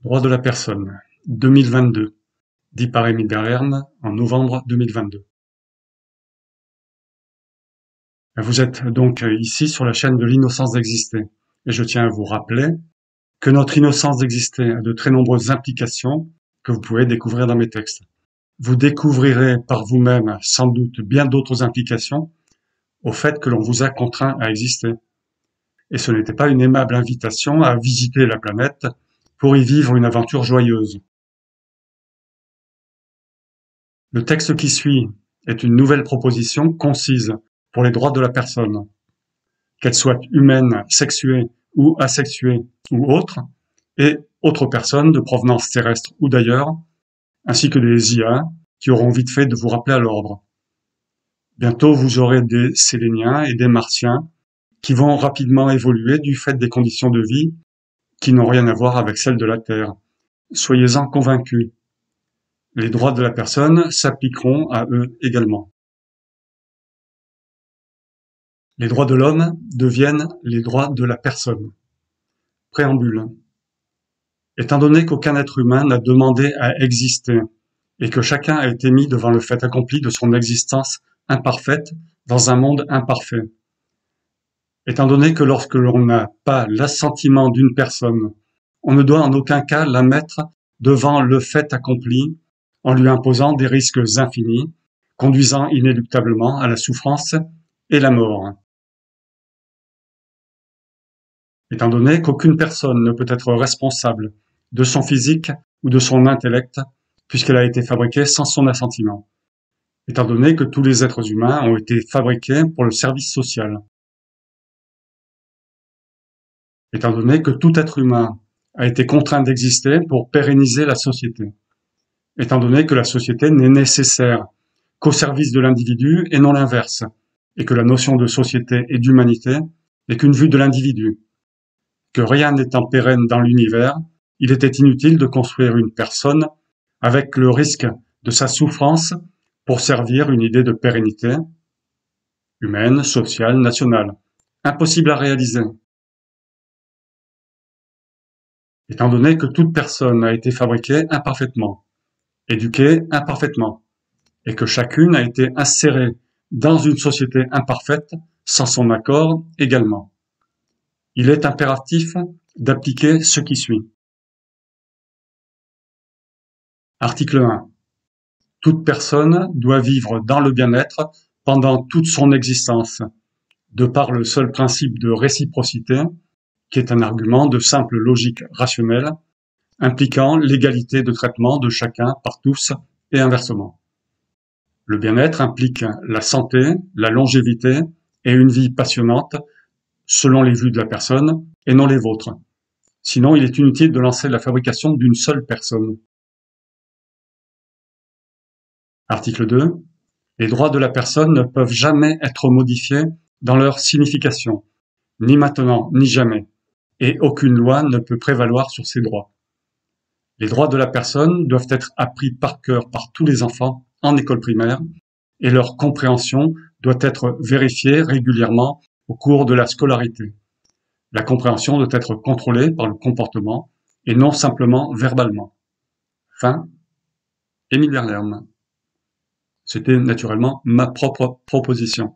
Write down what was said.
Droits de la personne, 2022, dit par Émile Derlerne en novembre 2022. Vous êtes donc ici sur la chaîne de l'innocence d'exister, et je tiens à vous rappeler que notre innocence d'exister a de très nombreuses implications que vous pouvez découvrir dans mes textes. Vous découvrirez par vous-même sans doute bien d'autres implications au fait que l'on vous a contraint à exister. Et ce n'était pas une aimable invitation à visiter la planète pour y vivre une aventure joyeuse. Le texte qui suit est une nouvelle proposition concise pour les droits de la personne, qu'elle soit humaine, sexuée ou asexuée ou autre, et autres personnes de provenance terrestre ou d'ailleurs, ainsi que des IA qui auront vite fait de vous rappeler à l'ordre. Bientôt, vous aurez des Séléniens et des Martiens qui vont rapidement évoluer du fait des conditions de vie qui n'ont rien à voir avec celles de la Terre. Soyez-en convaincus. Les droits de la personne s'appliqueront à eux également. Les droits de l'homme deviennent les droits de la personne. Préambule. Étant donné qu'aucun être humain n'a demandé à exister et que chacun a été mis devant le fait accompli de son existence imparfaite dans un monde imparfait, étant donné que lorsque l'on n'a pas l'assentiment d'une personne, on ne doit en aucun cas la mettre devant le fait accompli en lui imposant des risques infinis, conduisant inéluctablement à la souffrance et la mort. Étant donné qu'aucune personne ne peut être responsable de son physique ou de son intellect, puisqu'elle a été fabriquée sans son assentiment. Étant donné que tous les êtres humains ont été fabriqués pour le service social. Étant donné que tout être humain a été contraint d'exister pour pérenniser la société. Étant donné que la société n'est nécessaire qu'au service de l'individu et non l'inverse, et que la notion de société et d'humanité n'est qu'une vue de l'individu, que rien n'étant pérenne dans l'univers, il était inutile de construire une personne avec le risque de sa souffrance pour servir une idée de pérennité humaine, sociale, nationale, impossible à réaliser. Étant donné que toute personne a été fabriquée imparfaitement, éduquée imparfaitement, et que chacune a été insérée dans une société imparfaite sans son accord également. Il est impératif d'appliquer ce qui suit. Article 1. Toute personne doit vivre dans le bien-être pendant toute son existence, de par le seul principe de réciprocité, qui est un argument de simple logique rationnelle, impliquant l'égalité de traitement de chacun par tous et inversement. Le bien-être implique la santé, la longévité et une vie passionnante, selon les vues de la personne et non les vôtres. Sinon, il est inutile de lancer la fabrication d'une seule personne. Article 2. Les droits de la personne ne peuvent jamais être modifiés dans leur signification, ni maintenant, ni jamais, et aucune loi ne peut prévaloir sur ces droits. Les droits de la personne doivent être appris par cœur par tous les enfants en école primaire, et leur compréhension doit être vérifiée régulièrement au cours de la scolarité. La compréhension doit être contrôlée par le comportement et non simplement verbalement. Fin. Émile Derlerne. C'était naturellement ma propre proposition.